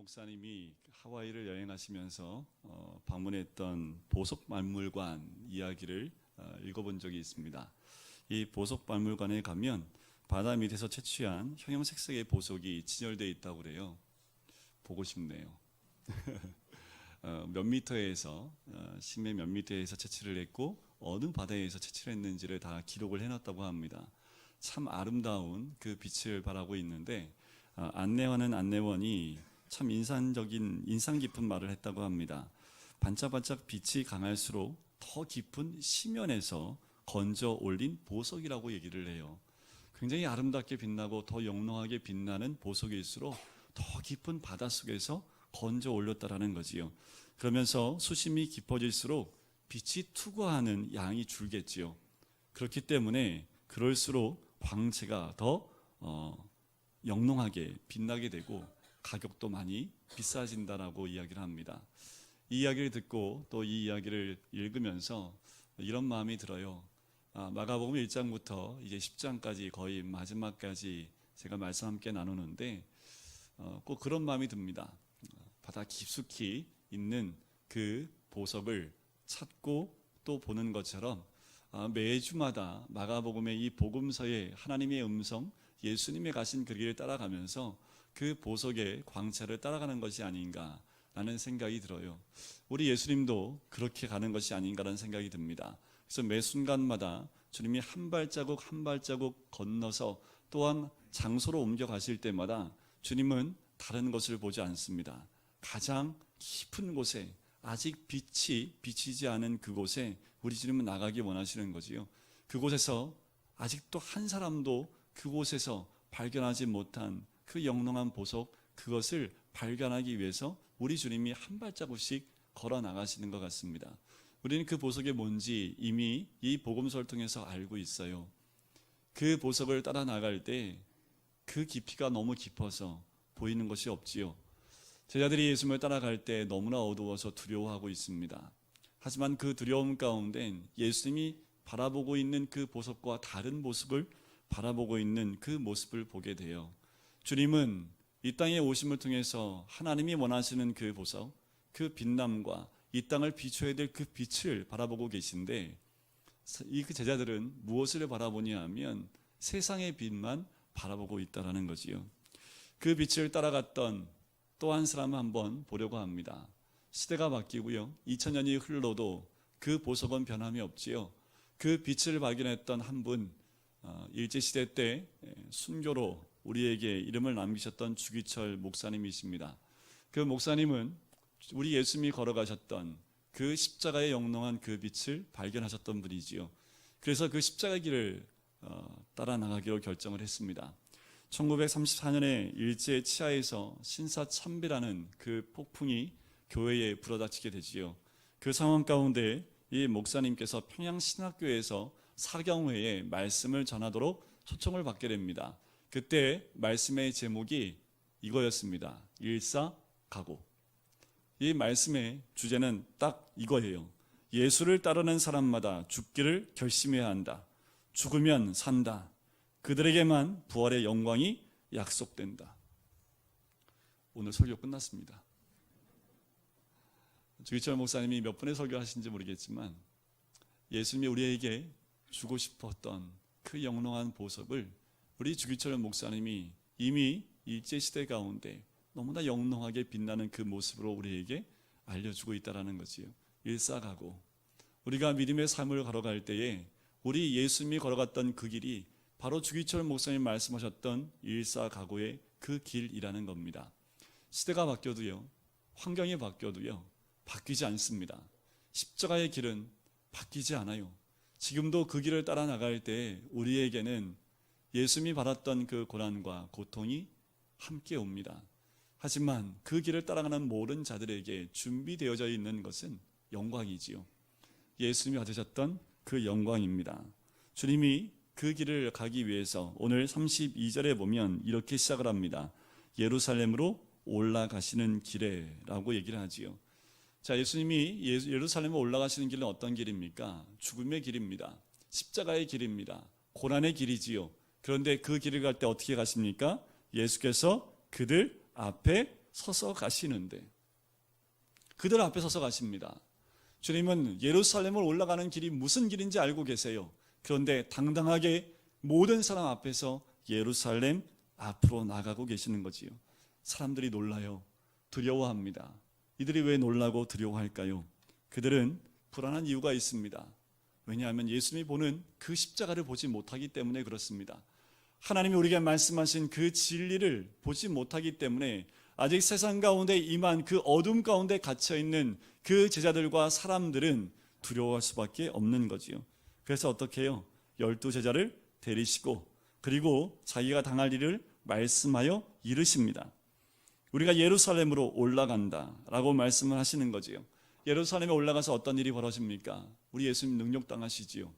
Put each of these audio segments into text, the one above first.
목사님이 하와이를 여행하시면서 방문했던 보석박물관 이야기를 읽어본 적이 있습니다. 이 보석박물관에 가면 바다 밑에서 채취한 형형색색의 보석이 진열되어 있다고 그래요. 보고 싶네요. 몇 미터에서 심해 몇 미터에서 채취를 했고 어느 바다에서 채취를 했는지를 다 기록을 해놨다고 합니다. 참 아름다운 그 빛을 발하고 있는데 안내하는 안내원이 참 인상 깊은 말을 했다고 합니다. 반짝반짝 빛이 강할수록 더 깊은 심연에서 건져 올린 보석이라고 얘기를 해요. 굉장히 아름답게 빛나고 더 영롱하게 빛나는 보석일수록 더 깊은 바닷속에서 건져 올렸다라는 거지요. 그러면서 수심이 깊어질수록 빛이 투과하는 양이 줄겠지요. 그렇기 때문에 그럴수록 광채가 더 영롱하게 빛나게 되고 가격도 많이 비싸진다라고 이야기를 합니다. 이 이야기를 듣고 또 이 이야기를 읽으면서 이런 마음이 들어요. 마가복음 1장부터 이제 10장까지 거의 마지막까지 제가 말씀 함께 나누는데 꼭 그런 마음이 듭니다. 바다 깊숙이 있는 그 보석을 찾고 또 보는 것처럼 매주마다 마가복음의 이 복음서에 하나님의 음성, 예수님의 가신 그 길을 따라가면서 그 보석의 광채를 따라가는 것이 아닌가라는 생각이 들어요. 우리 예수님도 그렇게 가는 것이 아닌가라는 생각이 듭니다. 그래서 매 순간마다 주님이 한 발자국 한 발자국 건너서 또한 장소로 옮겨가실 때마다 주님은 다른 것을 보지 않습니다. 가장 깊은 곳에 아직 빛이 비치지 않은 그곳에 우리 주님은 나가기 원하시는 거지요. 그곳에서 아직도 한 사람도 그곳에서 발견하지 못한 그 영롱한 보석, 그것을 발견하기 위해서 우리 주님이 한 발자국씩 걸어 나가시는 것 같습니다. 우리는 그 보석이 뭔지 이미 이 복음서를 통해서 알고 있어요. 그 보석을 따라 나갈 때 그 깊이가 너무 깊어서 보이는 것이 없지요. 제자들이 예수님을 따라갈 때 너무나 어두워서 두려워하고 있습니다. 하지만 그 두려움 가운데 예수님이 바라보고 있는 그 보석과 다른 모습을 바라보고 있는 그 모습을 보게 돼요. 주님은 이 땅에 오심을 통해서 하나님이 원하시는 그 보석, 그 빛남과 이 땅을 비춰야 될 그 빛을 바라보고 계신데 이 제자들은 무엇을 바라보냐 하면 세상의 빛만 바라보고 있다라는 거지요. 그 빛을 따라갔던 또 한 사람을 한번 보려고 합니다. 시대가 바뀌고요. 2000년이 흘러도 그 보석은 변함이 없지요. 그 빛을 발견했던 한 분, 일제시대 때 순교로 우리에게 이름을 남기셨던 주기철 목사님이십니다. 그 목사님은 우리 예수님이 걸어가셨던 그 십자가의 영롱한 그 빛을 발견하셨던 분이지요. 그래서 그 십자가 길을 따라 나가기로 결정을 했습니다. 1934년에 일제 치하에서 신사참배라는 그 폭풍이 교회에 불어닥치게 되지요. 그 상황 가운데 이 목사님께서 평양신학교에서 사경회에 말씀을 전하도록 초청을 받게 됩니다. 그때 말씀의 제목이 이거였습니다. 일사가고. 이 말씀의 주제는 딱 이거예요. 예수를 따르는 사람마다 죽기를 결심해야 한다. 죽으면 산다. 그들에게만 부활의 영광이 약속된다. 오늘 설교 끝났습니다. 주기철 목사님이 몇 번의 설교하신지 모르겠지만 예수님이 우리에게 주고 싶었던 그 영롱한 보석을 우리 주기철 목사님이 이미 일제시대 가운데 너무나 영롱하게 빛나는 그 모습으로 우리에게 알려주고 있다는 거지요. 일사가고. 우리가 믿음의 삶을 걸어갈 때에 우리 예수님이 걸어갔던 그 길이 바로 주기철 목사님 말씀하셨던 일사가고의 그 길이라는 겁니다. 시대가 바뀌어도요, 환경이 바뀌어도요, 바뀌지 않습니다. 십자가의 길은 바뀌지 않아요. 지금도 그 길을 따라 나갈 때 우리에게는 예수님이 받았던 그 고난과 고통이 함께 옵니다. 하지만 그 길을 따라가는 모든 자들에게 준비되어져 있는 것은 영광이지요. 예수님이 받으셨던 그 영광입니다. 주님이 그 길을 가기 위해서 오늘 32절에 보면 이렇게 시작을 합니다. 예루살렘으로 올라가시는 길에 라고 얘기를 하지요. 자, 예수님이 예루살렘으로 올라가시는 길은 어떤 길입니까? 죽음의 길입니다. 십자가의 길입니다. 고난의 길이지요. 그런데 그 길을 갈 때 어떻게 가십니까? 예수께서 그들 앞에 서서 가시는데, 그들 앞에 서서 가십니다. 주님은 예루살렘을 올라가는 길이 무슨 길인지 알고 계세요. 그런데 당당하게 모든 사람 앞에서 예루살렘 앞으로 나가고 계시는 거지요. 사람들이 놀라요. 두려워합니다. 이들이 왜 놀라고 두려워할까요? 그들은 불안한 이유가 있습니다. 왜냐하면 예수님이 보는 그 십자가를 보지 못하기 때문에 그렇습니다. 하나님이 우리에게 말씀하신 그 진리를 보지 못하기 때문에 아직 세상 가운데 임한 그 어둠 가운데 갇혀있는 그 제자들과 사람들은 두려워할 수밖에 없는 거지요. 그래서 어떻게 해요? 12제자를 데리시고 그리고 자기가 당할 일을 말씀하여 이르십니다. 우리가 예루살렘으로 올라간다라고 말씀을 하시는 거지요. 예루살렘에 올라가서 어떤 일이 벌어집니까? 우리 예수님 능력당하시지요.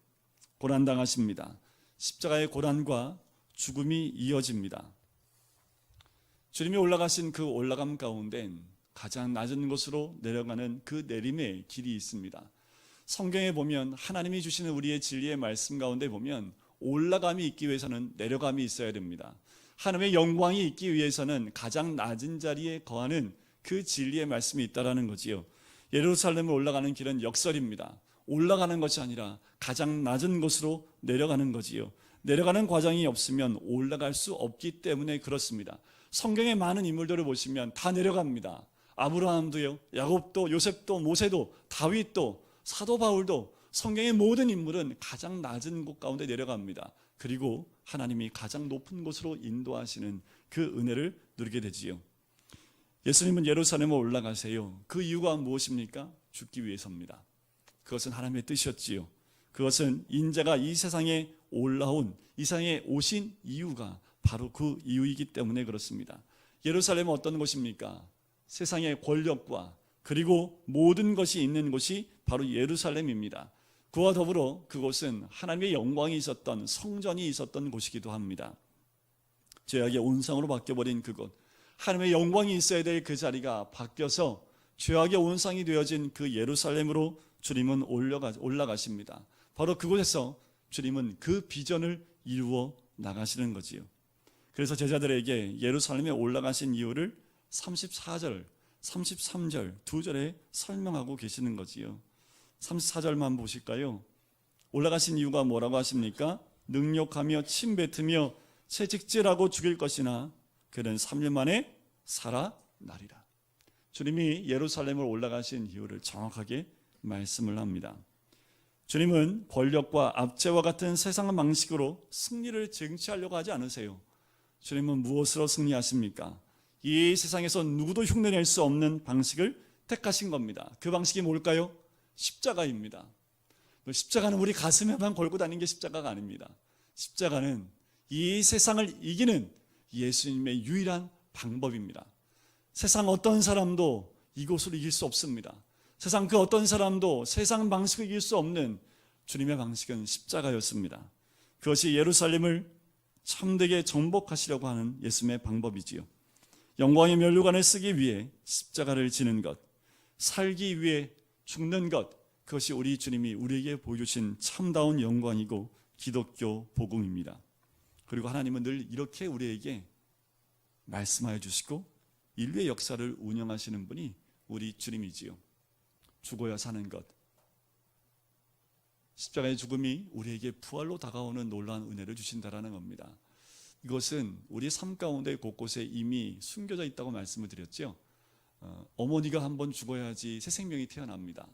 고난당하십니다. 십자가의 고난과 죽음이 이어집니다. 주님이 올라가신 그 올라감 가운데는 가장 낮은 곳으로 내려가는 그 내림의 길이 있습니다. 성경에 보면 하나님이 주시는 우리의 진리의 말씀 가운데 보면 올라감이 있기 위해서는 내려감이 있어야 됩니다. 하나님의 영광이 있기 위해서는 가장 낮은 자리에 거하는 그 진리의 말씀이 있다라는 거지요. 예루살렘을 올라가는 길은 역설입니다. 올라가는 것이 아니라 가장 낮은 곳으로 내려가는 거지요. 내려가는 과정이 없으면 올라갈 수 없기 때문에 그렇습니다. 성경의 많은 인물들을 보시면 다 내려갑니다. 아브라함도요, 야곱도, 요셉도, 모세도, 다윗도, 사도 바울도, 성경의 모든 인물은 가장 낮은 곳 가운데 내려갑니다. 그리고 하나님이 가장 높은 곳으로 인도하시는 그 은혜를 누리게 되지요. 예수님은 예루살렘에 올라가세요. 그 이유가 무엇입니까? 죽기 위해서입니다. 그것은 하나님의 뜻이었지요. 그것은 인자가 이 세상에 올라온, 이 세상에 오신 이유가 바로 그 이유이기 때문에 그렇습니다. 예루살렘은 어떤 곳입니까? 세상의 권력과 그리고 모든 것이 있는 곳이 바로 예루살렘입니다. 그와 더불어 그곳은 하나님의 영광이 있었던 성전이 있었던 곳이기도 합니다. 죄악의 온상으로 바뀌어버린 그곳, 하나님의 영광이 있어야 될 그 자리가 바뀌어서 죄악의 온상이 되어진 그 예루살렘으로 주님은 올라가십니다. 바로 그곳에서 주님은 그 비전을 이루어 나가시는 거지요. 그래서 제자들에게 예루살렘에 올라가신 이유를 34절, 33절 두 절에 설명하고 계시는 거지요. 34절만 보실까요? 올라가신 이유가 뭐라고 하십니까? 능욕하며 침 뱉으며 채찍질하고 죽일 것이나 그는 3일 만에 살아나리라. 주님이 예루살렘을 올라가신 이유를 정확하게 말씀을 합니다. 주님은 권력과 압제와 같은 세상 방식으로 승리를 쟁취하려고 하지 않으세요. 주님은 무엇으로 승리하십니까? 이 세상에서 누구도 흉내낼 수 없는 방식을 택하신 겁니다. 그 방식이 뭘까요? 십자가입니다. 십자가는 우리 가슴에만 걸고 다니는 게 십자가가 아닙니다. 십자가는 이 세상을 이기는 예수님의 유일한 방법입니다. 세상 어떤 사람도 이곳을 이길 수 없습니다. 세상 그 어떤 사람도 세상 방식을 이길 수 없는 주님의 방식은 십자가였습니다. 그것이 예루살렘을 참되게 정복하시려고 하는 예수님의 방법이지요. 영광의 면류관을 쓰기 위해 십자가를 지는 것, 살기 위해 죽는 것, 그것이 우리 주님이 우리에게 보여주신 참다운 영광이고 기독교 복음입니다. 그리고 하나님은 늘 이렇게 우리에게 말씀하여 주시고 인류의 역사를 운영하시는 분이 우리 주님이지요. 죽어야 사는 것, 십자가의 죽음이 우리에게 부활로 다가오는 놀라운 은혜를 주신다라는 겁니다. 이것은 우리 삶 가운데 곳곳에 이미 숨겨져 있다고 말씀을 드렸죠. 어머니가 한번 죽어야지 새 생명이 태어납니다.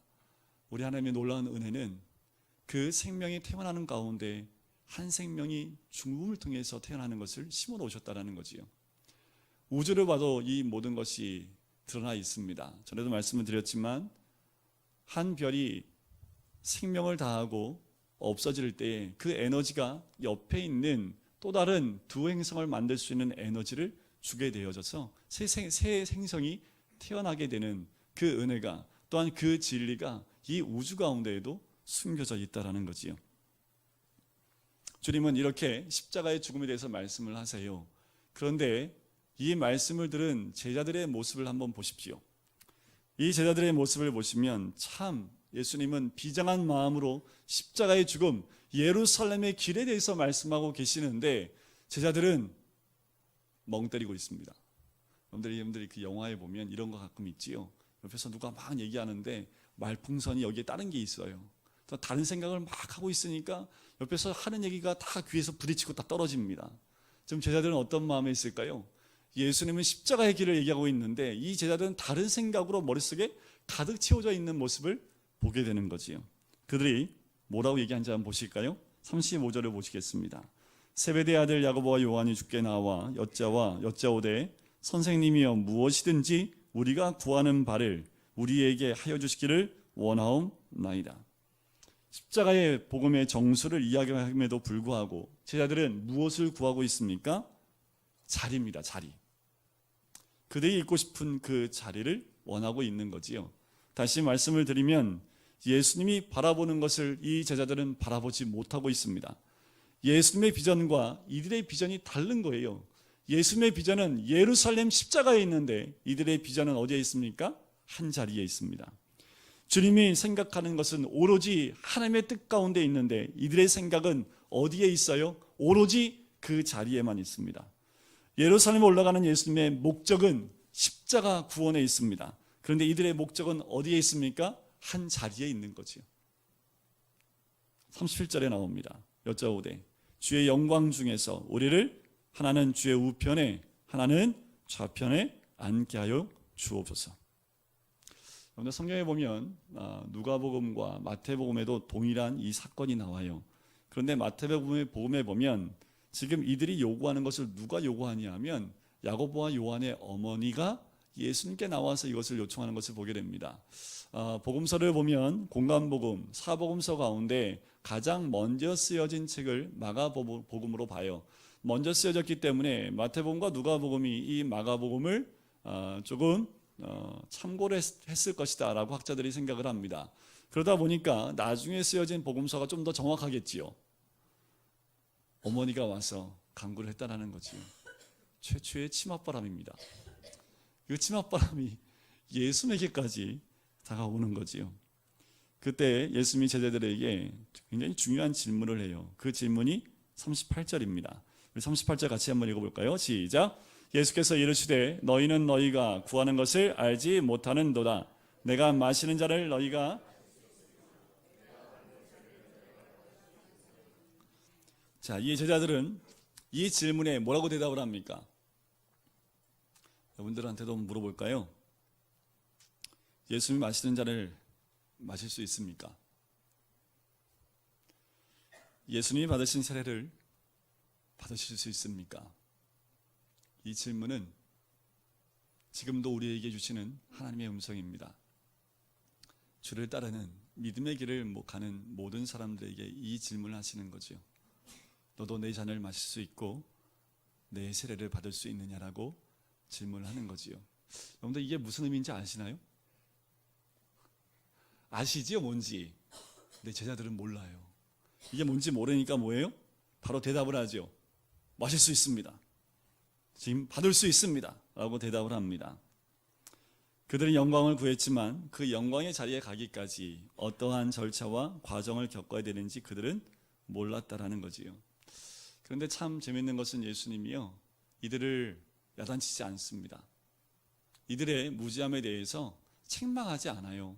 우리 하나님의 놀라운 은혜는 그 생명이 태어나는 가운데 한 생명이 죽음을 통해서 태어나는 것을 심어 놓으셨다는 거지요. 우주를 봐도 이 모든 것이 드러나 있습니다. 전에도 말씀을 드렸지만 한 별이 생명을 다하고 없어질 때 그 에너지가 옆에 있는 또 다른 두 행성을 만들 수 있는 에너지를 주게 되어져서 새 행성이 태어나게 되는 그 은혜가, 또한 그 진리가 이 우주 가운데에도 숨겨져 있다라는 거지요. 주님은 이렇게 십자가의 죽음에 대해서 말씀을 하세요. 그런데 이 말씀을 들은 제자들의 모습을 한번 보십시오. 이 제자들의 모습을 보시면 참 예수님은 비장한 마음으로 십자가의 죽음, 예루살렘의 길에 대해서 말씀하고 계시는데 제자들은 멍 때리고 있습니다. 여러분들이 그 영화에 보면 이런 거 가끔 있지요. 옆에서 누가 막 얘기하는데 말풍선이 여기에 다른 게 있어요. 다른 생각을 막 하고 있으니까 옆에서 하는 얘기가 다 귀에서 부딪히고 다 떨어집니다. 지금 제자들은 어떤 마음에 있을까요? 예수님은 십자가의 길을 얘기하고 있는데 이 제자들은 다른 생각으로 머릿속에 가득 채워져 있는 모습을 보게 되는 거지요. 그들이 뭐라고 얘기한지 한번 보실까요? 35절을 보시겠습니다. 세베대의 아들 야고보와 요한이 주께 나와 여짜오되 선생님이여 무엇이든지 우리가 구하는 바를 우리에게 하여 주시기를 원하옵나이다. 십자가의 복음의 정수를 이야기함에도 불구하고 제자들은 무엇을 구하고 있습니까? 자리입니다. 자리. 그들이 있고 싶은 그 자리를 원하고 있는 거지요. 다시 말씀을 드리면 예수님이 바라보는 것을 이 제자들은 바라보지 못하고 있습니다. 예수님의 비전과 이들의 비전이 다른 거예요. 예수님의 비전은 예루살렘 십자가에 있는데 이들의 비전은 어디에 있습니까? 한 자리에 있습니다. 주님이 생각하는 것은 오로지 하나님의 뜻 가운데 있는데 이들의 생각은 어디에 있어요? 오로지 그 자리에만 있습니다. 예루살렘에 올라가는 예수님의 목적은 십자가 구원에 있습니다. 그런데 이들의 목적은 어디에 있습니까? 한 자리에 있는 거지요. 37절에 나옵니다. 여짜오되 주의 영광 중에서 우리를 하나는 주의 우편에 하나는 좌편에 앉게 하여 주옵소서. 그런데 성경에 보면 누가복음과 마태복음에도 동일한 이 사건이 나와요. 그런데 마태복음에 보면 지금 이들이 요구하는 것을 누가 요구하냐 하면 야고보와 요한의 어머니가 예수님께 나와서 이것을 요청하는 것을 보게 됩니다. 복음서를 보면 공간복음, 사복음서 가운데 가장 먼저 쓰여진 책을 마가복음으로 봐요. 먼저 쓰여졌기 때문에 마태복음과 누가복음이 이 마가복음을 조금 참고를 했을 것이다 라고 학자들이 생각을 합니다. 그러다 보니까 나중에 쓰여진 복음서가 좀 더 정확하겠지요. 어머니가 와서 간구를 했다는 거지요. 최초의 치맛바람입니다. 그 치맛바람이 예수님에게까지 다가오는 거지요. 그때 예수님이 제자들에게 굉장히 중요한 질문을 해요. 그 질문이 38절입니다. 우리 38절 같이 한번 읽어볼까요? 시작. 예수께서 이르시되 너희는 너희가 구하는 것을 알지 못하는도다. 내가 마시는 자를 너희가 자, 이 제자들은 이 질문에 뭐라고 대답을 합니까? 여러분들한테도 한번 물어볼까요? 예수님이 마시는 자를 마실 수 있습니까? 예수님이 받으신 세례를 받으실 수 있습니까? 이 질문은 지금도 우리에게 주시는 하나님의 음성입니다. 주를 따르는 믿음의 길을 가는 모든 사람들에게 이 질문을 하시는 거죠. 너도 내 잔을 마실 수 있고 내 세례를 받을 수 있느냐라고 질문을 하는 거지요. 여러분들 이게 무슨 의미인지 아시나요? 아시지요? 뭔지. 근데 제자들은 몰라요. 이게 뭔지 모르니까 뭐예요? 바로 대답을 하죠. 마실 수 있습니다. 지금 받을 수 있습니다 라고 대답을 합니다. 그들은 영광을 구했지만 그 영광의 자리에 가기까지 어떠한 절차와 과정을 겪어야 되는지 그들은 몰랐다라는 거지요. 그런데 참 재밌는 것은 예수님이요, 이들을 야단치지 않습니다. 이들의 무지함에 대해서 책망하지 않아요.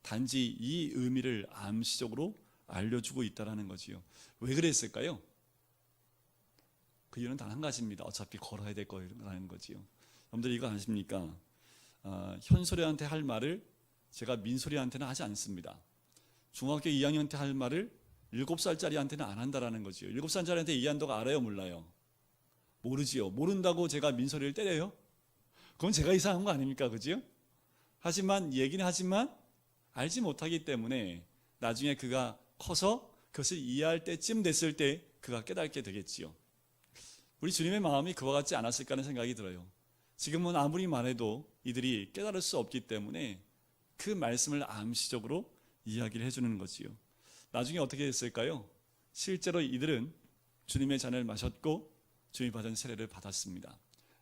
단지 이 의미를 암시적으로 알려주고 있다는 거지요. 왜 그랬을까요? 그 이유는 단 한 가지입니다. 어차피 걸어야 될 거라는 거지요. 여러분들 이거 아십니까? 현소리한테 할 말을 제가 민소리한테는 하지 않습니다. 중학교 2학년 때 할 말을 7살짜리한테는 안 한다라는 거지요. 7살짜리한테 이해한다고 알아요? 몰라요? 모르지요. 모른다고 제가 민소리를 때려요? 그건 제가 이상한 거 아닙니까? 그지요? 하지만 얘기는 하지만 알지 못하기 때문에 나중에 그가 커서 그것을 이해할 때쯤 됐을 때 그가 깨닫게 되겠지요. 우리 주님의 마음이 그와 같지 않았을까 하는 생각이 들어요. 지금은 아무리 말해도 이들이 깨달을 수 없기 때문에 그 말씀을 암시적으로 이야기를 해주는 거지요. 나중에 어떻게 됐을까요? 실제로 이들은 주님의 잔을 마셨고 주님이 받은 세례를 받았습니다.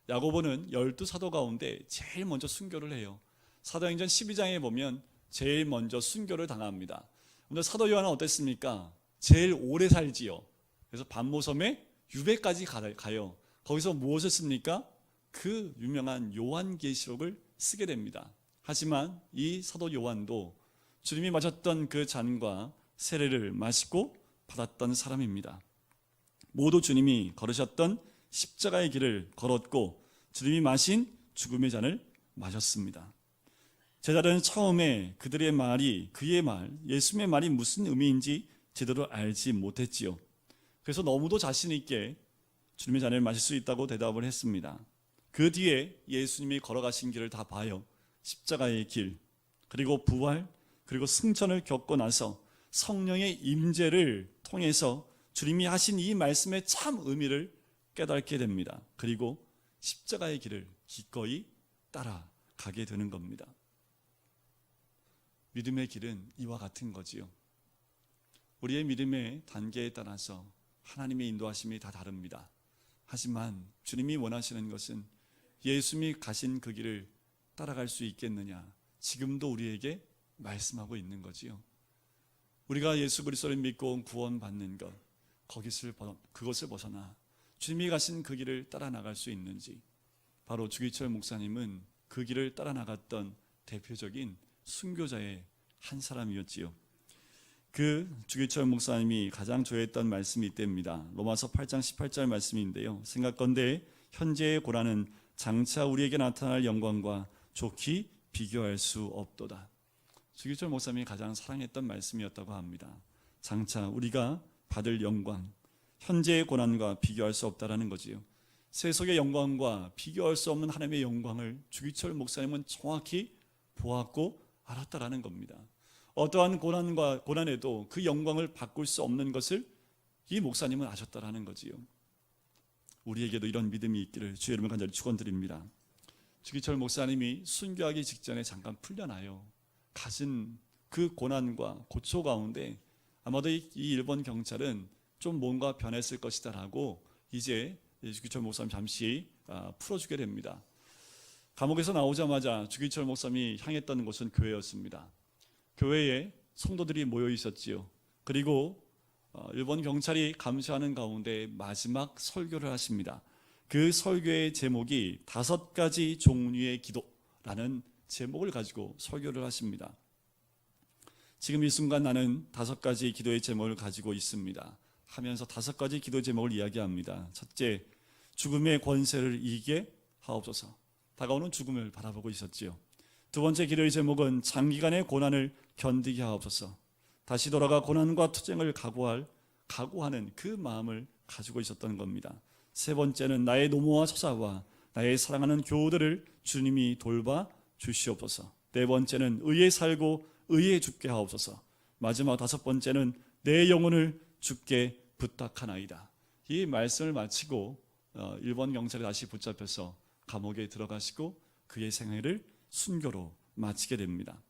야고보는 12사도 가운데 제일 먼저 순교를 해요. 사도행전 12장에 보면 제일 먼저 순교를 당합니다. 근데 사도 요한은 어땠습니까? 제일 오래 살지요. 그래서 반모섬에 유배까지 가요. 거기서 무엇을 씁니까? 그 유명한 요한계시록을 쓰게 됩니다. 하지만 이 사도 요한도 주님이 마셨던 그 잔과 세례를 마시고 받았던 사람입니다. 모두 주님이 걸으셨던 십자가의 길을 걸었고 주님이 마신 죽음의 잔을 마셨습니다. 제자들은 처음에 그들의 말이, 그의 말, 예수님의 말이 무슨 의미인지 제대로 알지 못했지요. 그래서 너무도 자신 있게 주님의 잔을 마실 수 있다고 대답을 했습니다. 그 뒤에 예수님이 걸어가신 길을 다 봐요. 십자가의 길, 그리고 부활, 그리고 승천을 겪고 나서 성령의 임재를 통해서 주님이 하신 이 말씀의 참 의미를 깨닫게 됩니다. 그리고 십자가의 길을 기꺼이 따라가게 되는 겁니다. 믿음의 길은 이와 같은 거지요. 우리의 믿음의 단계에 따라서 하나님의 인도하심이 다 다릅니다. 하지만 주님이 원하시는 것은 예수님이 가신 그 길을 따라갈 수 있겠느냐, 지금도 우리에게 말씀하고 있는 거지요. 우리가 예수 그리스도를 믿고 구원받는 것, 그것을 벗어나 주님이 가신 그 길을 따라 나갈 수 있는지, 바로 주기철 목사님은 그 길을 따라 나갔던 대표적인 순교자의 한 사람이었지요. 그 주기철 목사님이 가장 좋아했던 말씀이 이때입니다. 로마서 8장 18절 말씀인데요. 생각건대 현재의 고난은 장차 우리에게 나타날 영광과 좋게 비교할 수 없도다. 주기철 목사님이 가장 사랑했던 말씀이었다고 합니다. 장차 우리가 받을 영광, 현재의 고난과 비교할 수 없다라는 거지요. 세속의 영광과 비교할 수 없는 하나님의 영광을 주기철 목사님은 정확히 보았고 알았다라는 겁니다. 어떠한 고난에도 그 영광을 바꿀 수 없는 것을 이 목사님은 아셨다라는 거지요. 우리에게도 이런 믿음이 있기를 주의 이름으로 간절히 축원드립니다. 주기철 목사님이 순교하기 직전에 잠깐 풀려나요. 가진 그 고난과 고초 가운데 아마도 이 일본 경찰은 좀 뭔가 변했을 것이다라고 이제 주기철 목사님 잠시 풀어주게 됩니다. 감옥에서 나오자마자 주기철 목사님이 향했던 곳은 교회였습니다. 교회에 성도들이 모여 있었지요. 그리고 일본 경찰이 감시하는 가운데 마지막 설교를 하십니다. 그 설교의 제목이 5가지 종류의 기도라는 제목을 가지고 설교를 하십니다. 지금 이 순간 나는 5가지 기도의 제목을 가지고 있습니다 하면서 5가지 기도 제목을 이야기합니다. 첫째, 죽음의 권세를 이기게 하옵소서. 다가오는 죽음을 바라보고 있었지요. 두 번째 기도의 제목은 장기간의 고난을 견디게 하옵소서. 다시 돌아가 고난과 투쟁을 각오하는 그 마음을 가지고 있었던 겁니다. 세 번째는 나의 노모와 처자와 나의 사랑하는 교우들을 주님이 돌봐 주시옵소서. 네 번째는 의에 살고 의에 죽게 하옵소서. 마지막 5번째는 내 영혼을 주께 부탁하나이다. 이 말씀을 마치고 일본 경찰에 다시 붙잡혀서 감옥에 들어가시고 그의 생애를 순교로 마치게 됩니다.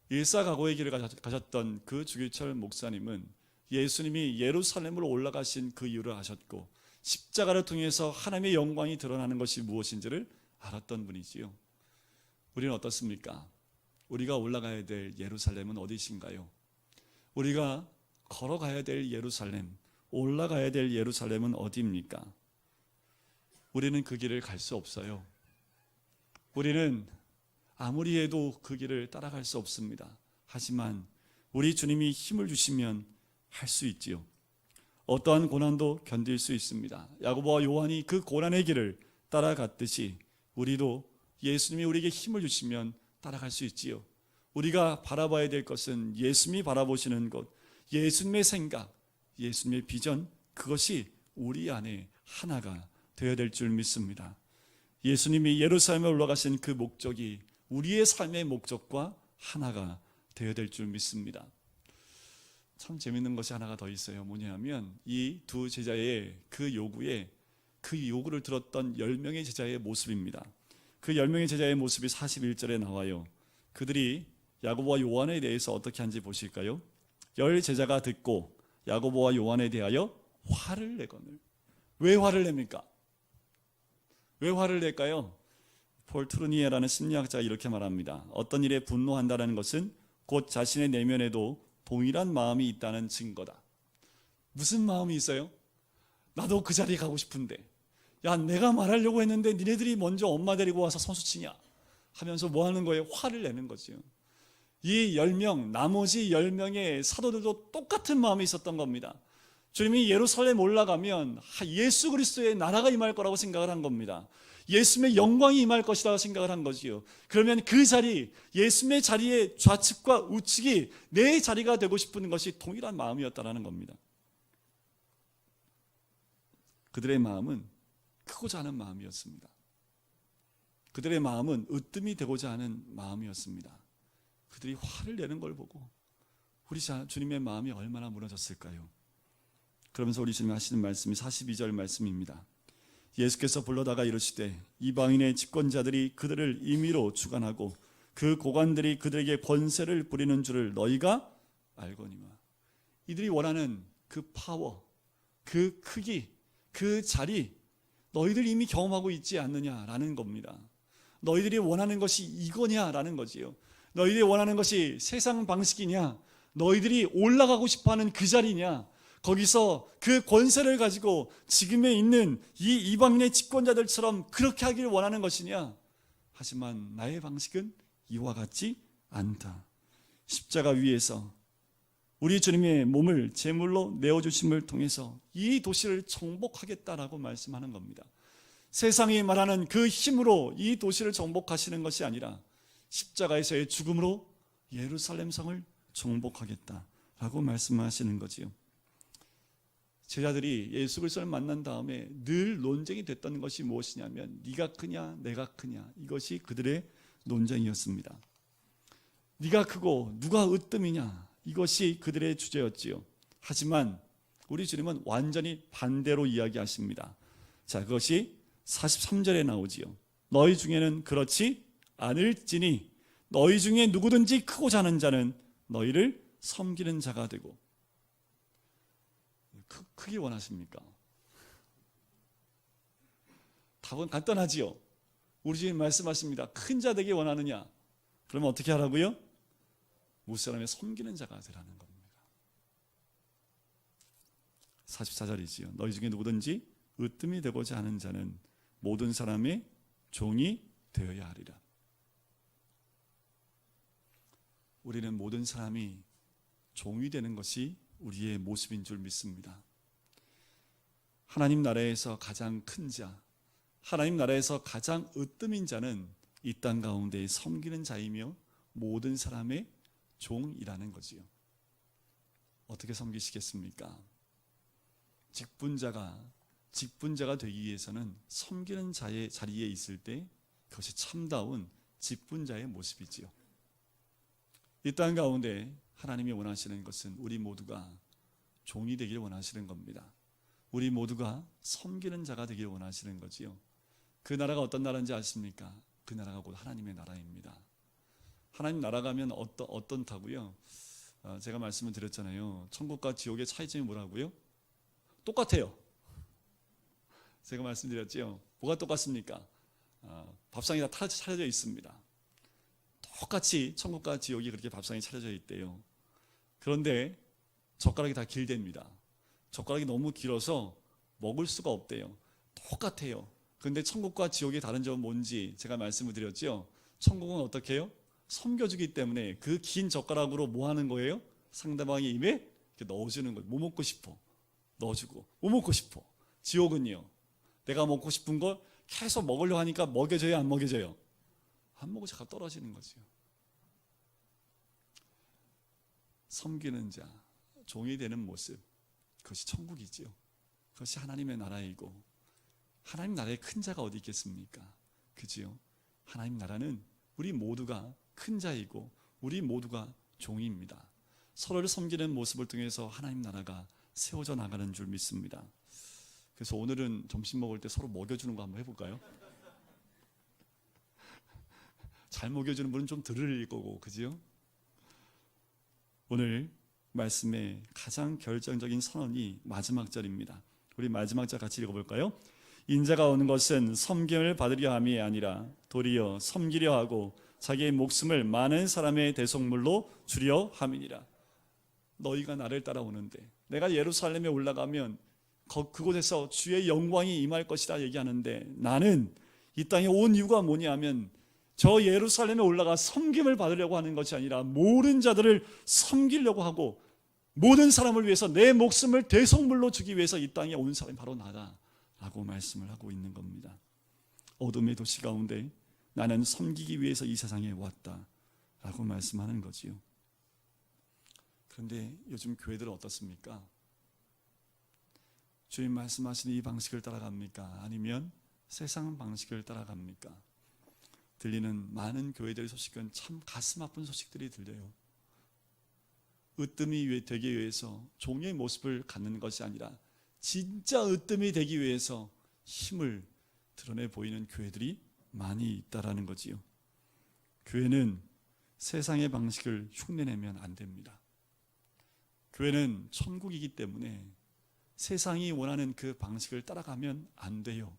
일사각오의 길을 가셨던 그 주기철 목사님은 예수님이 예루살렘으로 올라가신 그 이유를 아셨고 십자가를 통해서 하나님의 영광이 드러나는 것이 무엇인지를 알았던 분이지요. 우리는 어떻습니까? 우리가 올라가야 될 예루살렘은 어디신가요? 우리가 걸어가야 될 예루살렘, 올라가야 될 예루살렘은 어디입니까? 우리는 그 길을 갈 수 없어요. 우리는 아무리 해도 그 길을 따라갈 수 없습니다. 하지만 우리 주님이 힘을 주시면 할 수 있지요. 어떠한 고난도 견딜 수 있습니다. 야고보와 요한이 그 고난의 길을 따라갔듯이 우리도 예수님이 우리에게 힘을 주시면 따라갈 수 있지요. 우리가 바라봐야 될 것은 예수님이 바라보시는 것, 예수님의 생각, 예수님의 비전, 그것이 우리 안에 하나가 되어야 될 줄 믿습니다. 예수님이 예루살렘에 올라가신 그 목적이 우리의 삶의 목적과 하나가 되어야 될 줄 믿습니다. 참 재밌는 것이 하나가 더 있어요. 뭐냐면 이 두 제자의 그 요구를 들었던 10명의 제자의 모습입니다. 그 10명의 제자의 모습이 41절에 나와요. 그들이 야고보와 요한에 대해서 어떻게 하는지 보실까요? 열 제자가 듣고 야고보와 요한에 대하여 화를 내거늘. 왜 화를 냅니까? 왜 화를 낼까요? 폴 트루니에라는 심리학자가 이렇게 말합니다. 어떤 일에 분노한다는 것은 곧 자신의 내면에도 동일한 마음이 있다는 증거다. 무슨 마음이 있어요? 나도 그 자리에 가고 싶은데, 야, 내가 말하려고 했는데 니네들이 먼저 엄마 데리고 와서 선수 치냐 하면서 뭐 하는 거예요? 화를 내는 거죠. 이 10명, 나머지 10명의 사도들도 똑같은 마음이 있었던 겁니다. 주님이 예루살렘 올라가면 예수 그리스도의 나라가 임할 거라고 생각을 한 겁니다. 예수님의 영광이 임할 것이라고 생각을 한 거지요. 그러면 그 자리, 예수님의 자리의 좌측과 우측이 내 자리가 되고 싶은 것이 동일한 마음이었다는 겁니다. 그들의 마음은 크고자 하는 마음이었습니다. 그들의 마음은 으뜸이 되고자 하는 마음이었습니다. 그들이 화를 내는 걸 보고 우리 주님의 마음이 얼마나 무너졌을까요? 그러면서 우리 주님 하시는 말씀이 42절 말씀입니다. 예수께서 불러다가 이르시되 이방인의 집권자들이 그들을 임의로 주관하고 그 고관들이 그들에게 권세를 부리는 줄을 너희가 알거니와. 이들이 원하는 그 파워, 그 크기, 그 자리 너희들 이미 경험하고 있지 않느냐라는 겁니다. 너희들이 원하는 것이 이거냐라는 거지요. 너희들이 원하는 것이 세상 방식이냐, 너희들이 올라가고 싶어하는 그 자리냐, 거기서 그 권세를 가지고 지금에 있는 이 이방인의 집권자들처럼 그렇게 하기를 원하는 것이냐. 하지만 나의 방식은 이와 같지 않다. 십자가 위에서 우리 주님의 몸을 제물로 내어주심을 통해서 이 도시를 정복하겠다라고 말씀하는 겁니다. 세상이 말하는 그 힘으로 이 도시를 정복하시는 것이 아니라 십자가에서의 죽음으로 예루살렘 성을 정복하겠다라고 말씀하시는 거지요. 제자들이 예수 그리스도를 만난 다음에 늘 논쟁이 됐던 것이 무엇이냐면 네가 크냐 내가 크냐, 이것이 그들의 논쟁이었습니다. 네가 크고 누가 으뜸이냐, 이것이 그들의 주제였지요. 하지만 우리 주님은 완전히 반대로 이야기하십니다. 자, 그것이 43절에 나오지요. 너희 중에는 그렇지 않을지니 너희 중에 누구든지 크고자 하는 자는 너희를 섬기는 자가 되고. 크기 원하십니까? 답은 간단하지요. 우리 주님 말씀하십니다. 큰 자 되기 원하느냐? 그러면 어떻게 하라고요? 무사람의 섬기는 자가 되라는 겁니다. 44절이지요. 너희 중에 누구든지 으뜸이 되고자 하는 자는 모든 사람의 종이 되어야 하리라. 우리는 모든 사람이 종이 되는 것이 우리의 모습인 줄 믿습니다. 하나님 나라에서 가장 큰 자, 하나님 나라에서 가장 으뜸인 자는 이 땅 가운데 섬기는 자이며 모든 사람의 종이라는 거지요. 어떻게 섬기시겠습니까? 직분자가 되기 위해서는 섬기는 자의 자리에 있을 때 그것이 참다운 직분자의 모습이지요. 이 땅 가운데 하나님이 원하시는 것은 우리 모두가 종이 되기를 원하시는 겁니다. 우리 모두가 섬기는 자가 되기를 원하시는 거지요. 그 나라가 어떤 나라인지 아십니까? 그 나라가 곧 하나님의 나라입니다. 하나님 나라 가면 어떤다고요? 제가 말씀을 드렸잖아요. 천국과 지옥의 차이점이 뭐라고요? 똑같아요. 제가 말씀드렸죠. 뭐가 똑같습니까? 밥상이 다 차려져 있습니다. 똑같이 천국과 지옥이 그렇게 밥상이 차려져 있대요. 그런데 젓가락이 다 길답니다. 젓가락이 너무 길어서 먹을 수가 없대요. 똑같아요. 그런데 천국과 지옥의 다른 점은 뭔지 제가 말씀을 드렸죠. 천국은 어떻게 해요? 섬겨주기 때문에 그 긴 젓가락으로 뭐 하는 거예요? 상대방의 입에 이렇게 넣어주는 거예요. 뭐 먹고 싶어? 넣어주고. 뭐 먹고 싶어? 지옥은요, 내가 먹고 싶은 걸 계속 먹으려고 하니까 먹여줘요, 안 먹여줘요? 안 먹고 잠깐 떨어지는 거죠. 섬기는 자, 종이 되는 모습, 그것이 천국이지요. 그것이 하나님의 나라이고, 하나님 나라에 큰 자가 어디 있겠습니까? 그지요? 하나님 나라는 우리 모두가 큰 자이고 우리 모두가 종입니다. 서로를 섬기는 모습을 통해서 하나님 나라가 세워져 나가는 줄 믿습니다. 그래서 오늘은 점심 먹을 때 서로 먹여주는 거 한번 해볼까요? 잘 먹여주는 분은 좀 들을 거고, 그지요? 오늘 말씀의 가장 결정적인 선언이 마지막 절입니다. 우리 마지막 절 같이 읽어볼까요? 인자가 오는 것은 섬김을 받으려 함이 아니라 도리어 섬기려 하고 자기의 목숨을 많은 사람의 대속물로 주려 함이니라. 너희가 나를 따라오는데 내가 예루살렘에 올라가면 그곳에서 주의 영광이 임할 것이다 얘기하는데, 나는 이 땅에 온 이유가 뭐냐면 저 예루살렘에 올라가 섬김을 받으려고 하는 것이 아니라 모든 자들을 섬기려고 하고 모든 사람을 위해서 내 목숨을 대속물로 주기 위해서 이 땅에 온 사람이 바로 나다 라고 말씀을 하고 있는 겁니다. 어둠의 도시 가운데 나는 섬기기 위해서 이 세상에 왔다 라고 말씀하는 거지요. 그런데 요즘 교회들은 어떻습니까? 주님 말씀하시는 이 방식을 따라갑니까? 아니면 세상 방식을 따라갑니까? 들리는 많은 교회들의 소식은 참 가슴 아픈 소식들이 들려요. 으뜸이 되기 위해서 종의 모습을 갖는 것이 아니라 진짜 으뜸이 되기 위해서 힘을 드러내 보이는 교회들이 많이 있다라는 거지요. 교회는 세상의 방식을 흉내내면 안 됩니다. 교회는 천국이기 때문에 세상이 원하는 그 방식을 따라가면 안 돼요.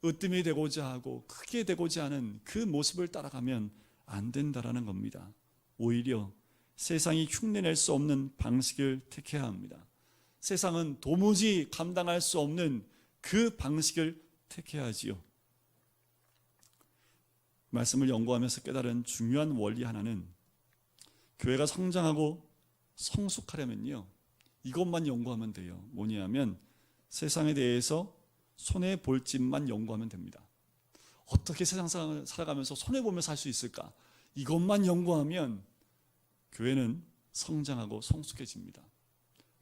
으뜸이 되고자 하고 크게 되고자 하는 그 모습을 따라가면 안 된다라는 겁니다. 오히려 세상이 흉내낼 수 없는 방식을 택해야 합니다. 세상은 도무지 감당할 수 없는 그 방식을 택해야 하지요. 말씀을 연구하면서 깨달은 중요한 원리 하나는, 교회가 성장하고 성숙하려면요, 이것만 연구하면 돼요. 뭐냐면 세상에 대해서 손해볼 짓만 연구하면 됩니다. 어떻게 세상 살아가면서 손해보며 살 수 있을까? 이것만 연구하면 교회는 성장하고 성숙해집니다.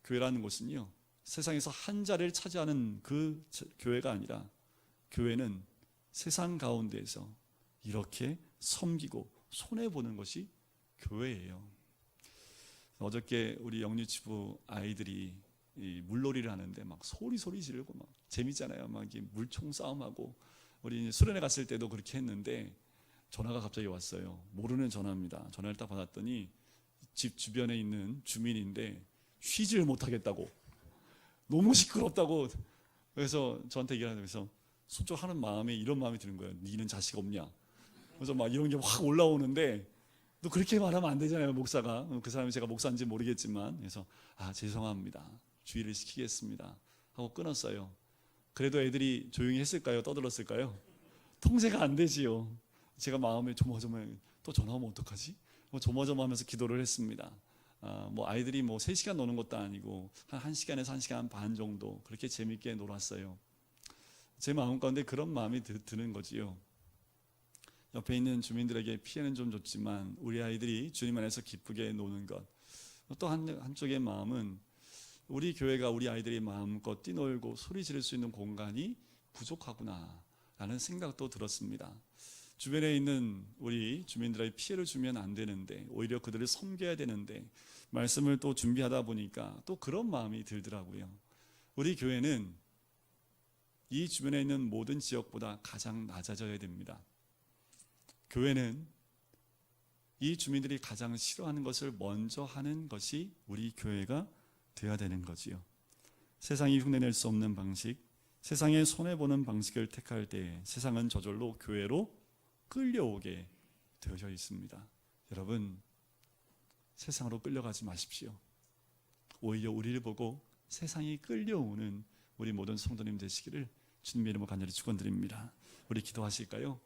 교회라는 것은요, 세상에서 한 자리를 차지하는 그 교회가 아니라 교회는 세상 가운데에서 이렇게 섬기고 손해보는 것이 교회예요. 어저께 우리 영유치부 아이들이 이 물놀이를 하는데 막 소리 지르고 막 재밌잖아요. 막 물총 싸움하고, 우리 수련회 갔을 때도 그렇게 했는데 전화가 갑자기 왔어요. 모르는 전화입니다. 전화를 딱 받았더니 집 주변에 있는 주민인데 쉬지를 못하겠다고, 너무 시끄럽다고. 그래서 저한테 얘기하면서 수조하는 마음에 이런 마음이 드는 거예요. 니는 자식 없냐? 그래서 막 이런 게 확 올라오는데, 또 그렇게 말하면 안 되잖아요, 목사가. 그 사람이 제가 목사인지 모르겠지만, 그래서 죄송합니다, 주의를 시키겠습니다 하고 끊었어요. 그래도 애들이 조용히 했을까요? 떠들었을까요? 통제가 안 되지요. 제가 마음에 조마조마, 또 전화 오면 어떡하지? 조마조마하면서 기도를 했습니다. 아이들이 3시간 노는 것도 아니고 한 1시간에서 1시간 반 정도 그렇게 재밌게 놀았어요. 제 마음 가운데 그런 마음이 드는 거지요. 옆에 있는 주민들에게 피해는 좀 줬지만 우리 아이들이 주님 안에서 기쁘게 노는 것, 또 한쪽의 마음은 우리 교회가 우리 아이들이 마음껏 뛰놀고 소리 지를 수 있는 공간이 부족하구나 라는 생각도 들었습니다. 주변에 있는 우리 주민들에게 피해를 주면 안 되는데, 오히려 그들을 섬겨야 되는데 말씀을 또 준비하다 보니까 또 그런 마음이 들더라고요. 우리 교회는 이 주변에 있는 모든 지역보다 가장 낮아져야 됩니다. 교회는 이 주민들이 가장 싫어하는 것을 먼저 하는 것이 우리 교회가 되어야 되는 거지요. 세상이 흉내낼 수 없는 방식, 세상에 손해보는 방식을 택할 때 세상은 저절로 교회로 끌려오게 되어져 있습니다. 여러분, 세상으로 끌려가지 마십시오. 오히려 우리를 보고 세상이 끌려오는 우리 모든 성도님 되시기를 주님의 이름으로 간절히 축원드립니다. 우리 기도하실까요?